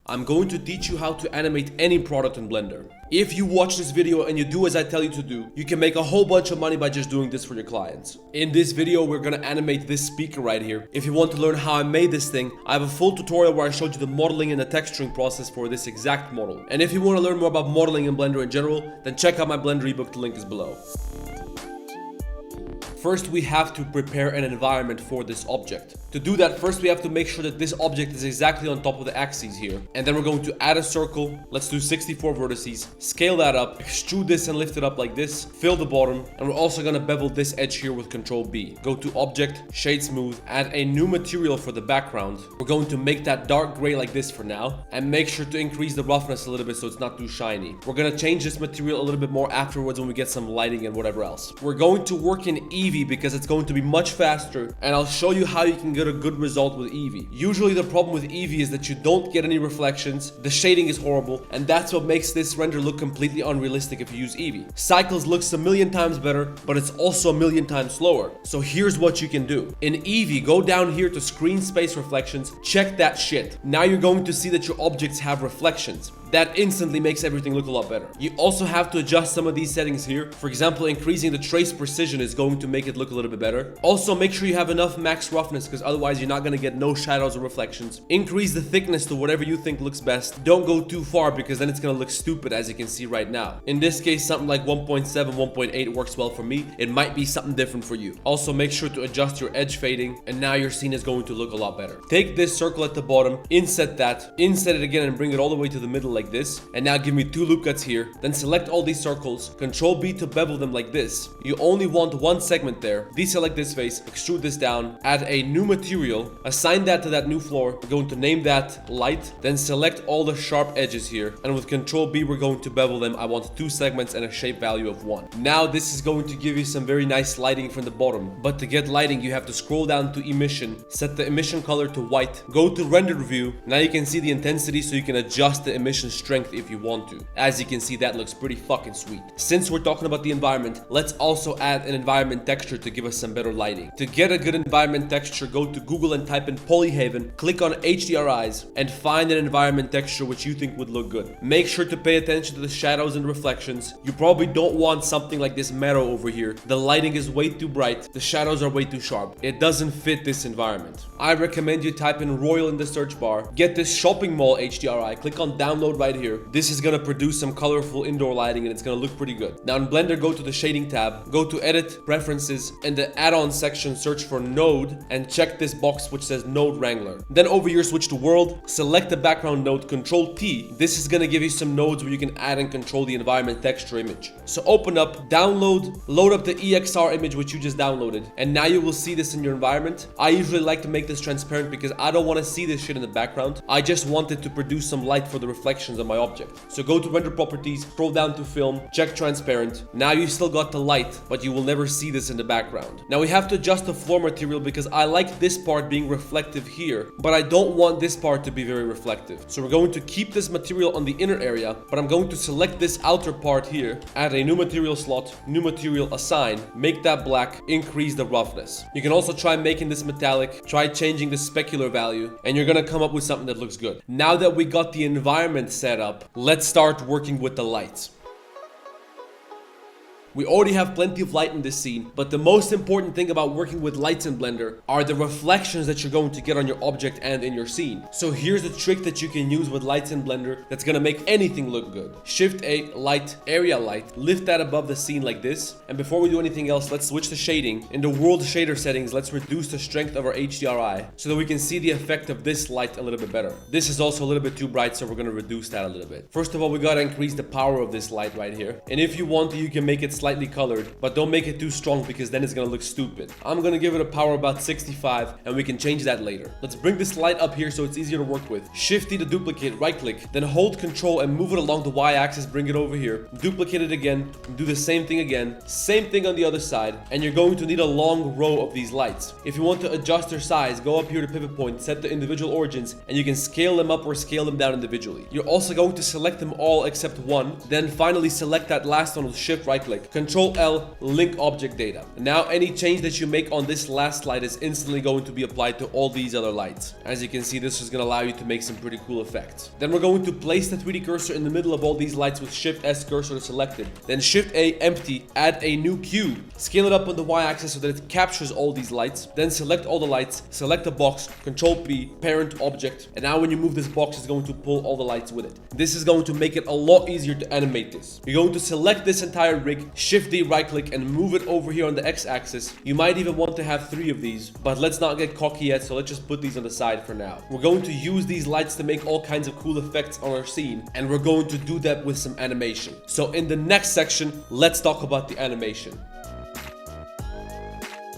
I'm going to teach you how to animate any product in Blender. If you watch this video and you do as I tell you to do, you can make a whole bunch of money by just doing this for your clients. In this video, we're gonna animate this speaker right here. If you want to learn how I made this thing, I have a full tutorial where I showed you the modeling and the texturing process for this exact model. And if you want to learn more about modeling in Blender in general, then check out my Blender ebook, the link is below. First, we have to prepare an environment for this object. To do that, first we have to make sure that this object is exactly on top of the axes here. And then we're going to add a circle. Let's do 64 vertices. Scale that up, extrude this and lift it up like this. Fill the bottom. And we're also going to bevel this edge here with Control B. Go to Object, Shade Smooth, add a new material for the background. We're going to make that dark gray like this for now. And make sure to increase the roughness a little bit so it's not too shiny. We're going to change this material a little bit more afterwards when we get some lighting and whatever else. We're going to work in Eevee because it's going to be much faster. And I'll show you how you can get a good result with Eevee. Usually the problem with Eevee is that you don't get any reflections, the shading is horrible, and that's what makes this render look completely unrealistic if you use Eevee. Cycles looks a million times better, but it's also a million times slower. So here's what you can do. In Eevee, go down here to screen space reflections, check that shit. Now you're going to see that your objects have reflections. That instantly makes everything look a lot better. You also have to adjust some of these settings here. For example, increasing the trace precision is going to make it look a little bit better. Also, make sure you have enough max roughness because otherwise you're not going to get no shadows or reflections. Increase the thickness to whatever you think looks best. Don't go too far because then it's going to look stupid as you can see right now. In this case, something like 1.7, 1.8 works well for me. It might be something different for you. Also, make sure to adjust your edge fading and now your scene is going to look a lot better. Take this circle at the bottom, inset that, inset it again and bring it all the way to the middle like this, and now give me 2 loop cuts here. Then select all these circles, Control B to bevel them like this. You only want one segment there. Deselect this face, extrude this down, add a new material, assign that to that new floor. We're going to name that light, then select all the sharp edges here, and with Control B we're going to bevel them. I want 2 segments and a shape value of 1. Now this is going to give you some very nice lighting from the bottom, but to get lighting you have to scroll down to emission, set the emission color to white, go to render view. Now you can see the intensity so you can adjust the emission strength if you want to. As you can see, that looks pretty fucking sweet. Since we're talking about the environment, let's also add an environment texture to give us some better lighting. To get a good environment texture, go to Google and type in Polyhaven, click on HDRIs, and find an environment texture which you think would look good. Make sure to pay attention to the shadows and reflections. You probably don't want something like this meadow over here. The lighting is way too bright, the shadows are way too sharp. It doesn't fit this environment. I recommend you type in Royal in the search bar, get this shopping mall HDRI, click on download right here. This is gonna produce some colorful indoor lighting and it's gonna look pretty good. Now in Blender, go to the shading tab, go to edit, preferences, and the add-on section, search for node and check this box which says node wrangler. Then over here switch to world, select the background node, Control T. This is gonna give you some nodes where you can add and control the environment texture image. So open up, download, load up the EXR image which you just downloaded, and now you will see this in your environment. I usually like to make this transparent because I don't want to see this shit in the background. I just wanted to produce some light for the reflections of my object. So go to render properties, scroll down to film, check transparent. Now you still got the light, but you will never see this in the background. Now we have to adjust the floor material because I like this part being reflective here, but I don't want this part to be very reflective. So we're going to keep this material on the inner area, but I'm going to select this outer part here, add a new material slot, new material assign, make that black, increase the roughness. You can also try making this metallic, try changing the specular value, and you're gonna come up with something that looks good. Now that we got the environment set up, let's start working with the lights. We already have plenty of light in this scene, but the most important thing about working with lights in Blender are the reflections that you're going to get on your object and in your scene. So here's a trick that you can use with lights in Blender that's gonna make anything look good. Shift A, light, area light, lift that above the scene like this. And before we do anything else, let's switch to shading. In the world shader settings, let's reduce the strength of our HDRI so that we can see the effect of this light a little bit better. This is also a little bit too bright, so we're gonna reduce that a little bit. First of all, we gotta increase the power of this light right here. And if you want to, you can make it slightly colored, but don't make it too strong because then it's gonna look stupid. I'm gonna give it a power about 65 and we can change that later. Let's bring this light up here so it's easier to work with. Shift D to duplicate, right click, then hold Control and move it along the Y axis, bring it over here, duplicate it again, do the same thing again, same thing on the other side, and you're going to need a long row of these lights. If you want to adjust their size, go up here to pivot point, set the individual origins, and you can scale them up or scale them down individually. You're also going to select them all except one, then finally select that last one with shift right click, Control L, link object data. Now any change that you make on this last light is instantly going to be applied to all these other lights. As you can see, this is going to allow you to make some pretty cool effects. Then we're going to place the 3D cursor in the middle of all these lights with Shift S cursor selected. Then Shift A, empty, add a new cube. Scale it up on the Y-axis so that it captures all these lights. Then select all the lights, select a box, Control P, parent object. And now when you move this box, it's going to pull all the lights with it. This is going to make it a lot easier to animate this. You're going to select this entire rig, Shift D, right click, and move it over here on the X-axis. You might even want to have 3 of these, but let's not get cocky yet, so let's just put these on the side for now. We're going to use these lights to make all kinds of cool effects on our scene, and we're going to do that with some animation. So in the next section, let's talk about the animation.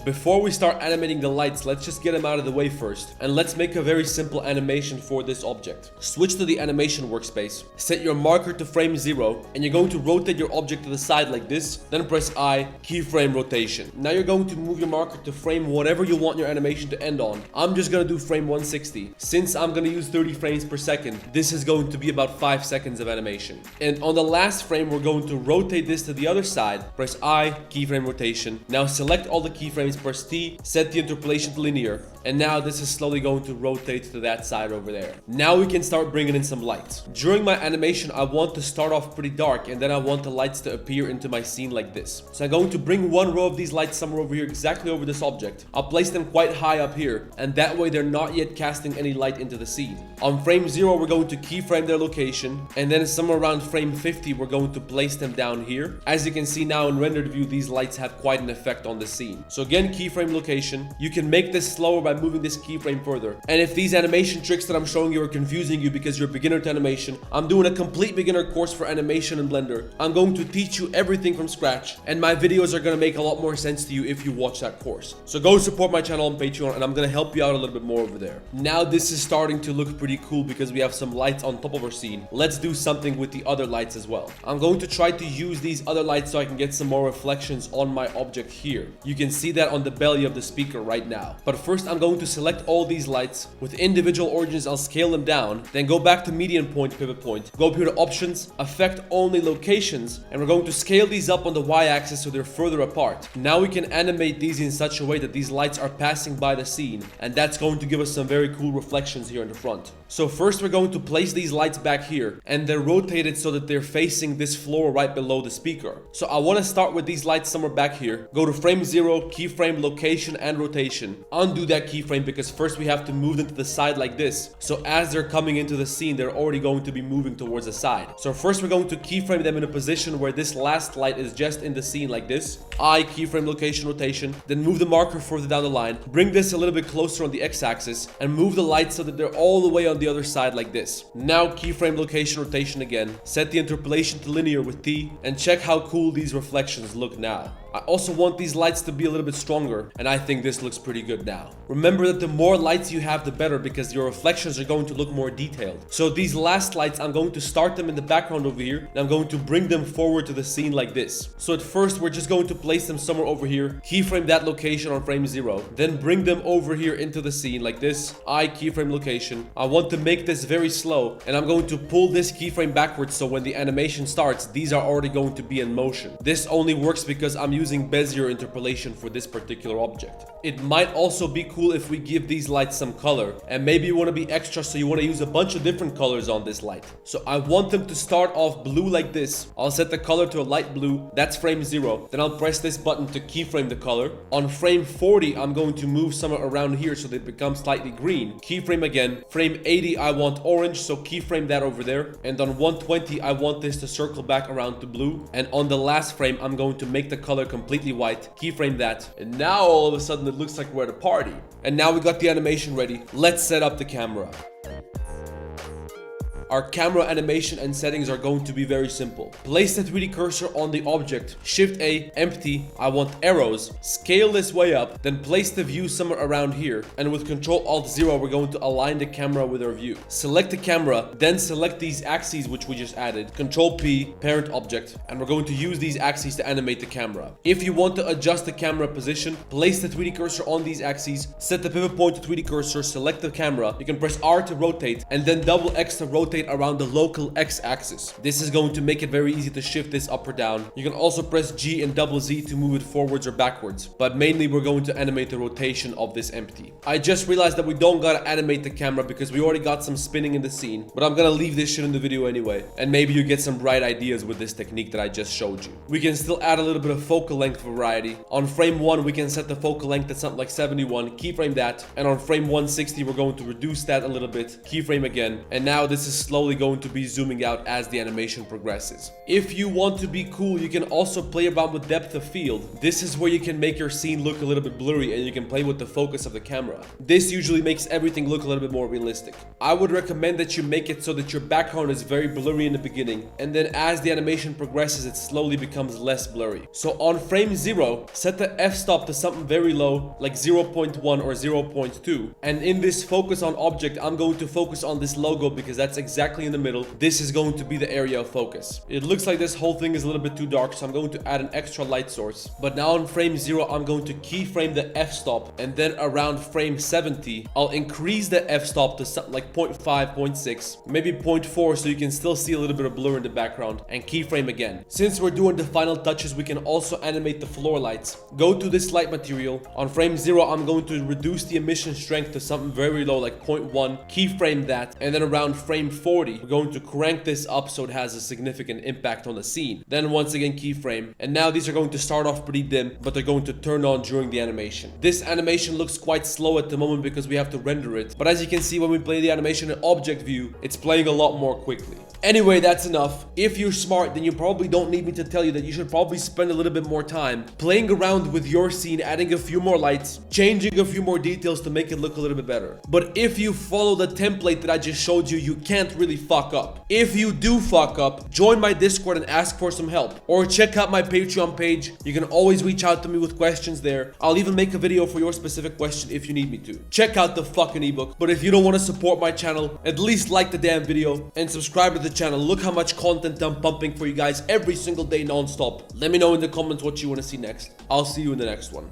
Before we start animating the lights, let's just get them out of the way first. And let's make a very simple animation for this object. Switch to the animation workspace, set your marker to frame 0, and you're going to rotate your object to the side like this, then press I, keyframe rotation. Now you're going to move your marker to frame whatever you want your animation to end on. I'm just going to do frame 160. Since I'm going to use 30 frames per second, this is going to be about 5 seconds of animation. And on the last frame, we're going to rotate this to the other side, press I, keyframe rotation. Now select all the keyframes, press T, set the interpolation to linear, and now this is slowly going to rotate to that side over there. Now we can start bringing in some lights. During my animation, I want to start off pretty dark, and then I want the lights to appear into my scene like this. So I'm going to bring one row of these lights somewhere over here, exactly over this object. I'll place them quite high up here, and that way they're not yet casting any light into the scene. On frame 0, we're going to keyframe their location, and then somewhere around frame 50, we're going to place them down here. As you can see now in rendered view, these lights have quite an effect on the scene. So again, keyframe location. You can make this slower by moving this keyframe further. And if these animation tricks that I'm showing you are confusing you because you're a beginner to animation, I'm doing a complete beginner course for animation in Blender. I'm going to teach you everything from scratch, and my videos are going to make a lot more sense to you if you watch that course. So go support my channel on Patreon, and I'm going to help you out a little bit more over there. Now this is starting to look pretty cool because we have some lights on top of our scene. Let's do something with the other lights as well. I'm going to try to use these other lights so I can get some more reflections on my object here. You can see that on the belly of the speaker right now. But first I'm going to select all these lights. With individual origins, I'll scale them down, then go back to median point, pivot point, go up here to options, affect only locations, and we're going to scale these up on the y-axis so they're further apart. Now we can animate these in such a way that these lights are passing by the scene, and that's going to give us some very cool reflections here in the front. So first we're going to place these lights back here, and they're rotated so that they're facing this floor right below the speaker. So I want to start with these lights somewhere back here. Go to frame 0, keyframe location and rotation. Undo that keyframe because first we have to move them to the side like this. So as they're coming into the scene, they're already going to be moving towards the side. So first we're going to keyframe them in a position where this last light is just in the scene like this. I, keyframe location rotation, then move the marker further down the line. Bring this a little bit closer on the x-axis and move the lights so that they're all the way on the other side like this. Now keyframe location rotation again. Set the interpolation to linear with T and check how cool these reflections look now. I also want these lights to be a little bit stronger, and I think this looks pretty good now. Remember that the more lights you have, the better, because your reflections are going to look more detailed. So these last lights, I'm going to start them in the background over here, and I'm going to bring them forward to the scene like this. So at first, we're just going to place them somewhere over here, keyframe that location on frame 0, then bring them over here into the scene like this. I, keyframe location. I want to make this very slow, and I'm going to pull this keyframe backwards so when the animation starts, these are already going to be in motion. This only works because I'm using Bezier interpolation for this particular object. It might also be cool if we give these lights some color, and maybe you want to be extra, so you want to use a bunch of different colors on this light. So I want them to start off blue like this. I'll set the color to a light blue. That's frame 0. Then I'll press this button to keyframe the color. On frame 40, I'm going to move somewhere around here so they become slightly green. Keyframe again. Frame 80, I want orange, so keyframe that over there. And on 120, I want this to circle back around to blue. And on the last frame, I'm going to make the color completely white, keyframe that, and now all of a sudden it looks like we're at a party. And now we got the animation ready. Let's set up the camera. Our camera animation and settings are going to be very simple. Place the 3D cursor on the object, Shift A, empty, I want arrows, scale this way up, then place the view somewhere around here, and with Control Alt 0 we're going to align the camera with our view. Select the camera, then select these axes which we just added, Control P, parent object, and we're going to use these axes to animate the camera. If you want to adjust the camera position, place the 3D cursor on these axes, set the pivot point to 3D cursor, select the camera, you can press R to rotate, and then double X to rotate template around the local x-axis. This is going to make it very easy to shift this up or down. You can also press G and double Z to move it forwards or backwards, but mainly we're going to animate the rotation of this empty. I just realized that we don't gotta animate the camera because we already got some spinning in the scene, but I'm gonna leave this shit in the video anyway, and maybe you get some bright ideas with this technique that I just showed you. We can still add a little bit of focal length variety. On frame 1, we can set the focal length at something like 71, keyframe that, and on frame 160, we're going to reduce that a little bit, keyframe again, and now this is slowly going to be zooming out as the animation progresses. If you want to be cool, you can also play around with depth of field. This is where you can make your scene look a little bit blurry and you can play with the focus of the camera. This usually makes everything look a little bit more realistic. I would recommend that you make it so that your background is very blurry in the beginning, and then as the animation progresses, it slowly becomes less blurry. So on frame 0, set the f-stop to something very low, like 0.1 or 0.2. And in this focus on object, I'm going to focus on this logo because that's exactly in the middle. This is going to be the area of focus. It looks like this whole thing is a little bit too dark, so I'm going to add an extra light source. But now on frame 0, I'm going to keyframe the f-stop, and then around frame 70, I'll increase the f-stop to something like 0.5, 0.6, maybe 0.4, so you can still see a little bit of blur in the background, and keyframe again. Since we're doing the final touches, we can also animate the floor lights. Go to this light material. On frame 0, I'm going to reduce the emission strength to something very low, like 0.1, keyframe that, and then around frame 40, we're going to crank this up so it has a significant impact on the scene. Then once again, keyframe, and now these are going to start off pretty dim, but they're going to turn on during the animation. This animation looks quite slow at the moment because we have to render it, but as you can see, when we play the animation in object view, it's playing a lot more quickly. Anyway, that's enough. If you're smart, then you probably don't need me to tell you that you should probably spend a little bit more time playing around with your scene, adding a few more lights, changing a few more details to make it look a little bit better. But if you follow the template that I just showed you, you can't really fuck up. If you do fuck up, join my Discord and ask for some help, or check out my Patreon page. You can always reach out to me with questions there. I'll even make a video for your specific question if you need me to. Check out the fucking ebook. But if you don't want to support my channel, at least like the damn video and subscribe to the channel. Look how much content I'm pumping for you guys every single day non-stop. Let me know in the comments what you want to see next. I'll see you in the next one.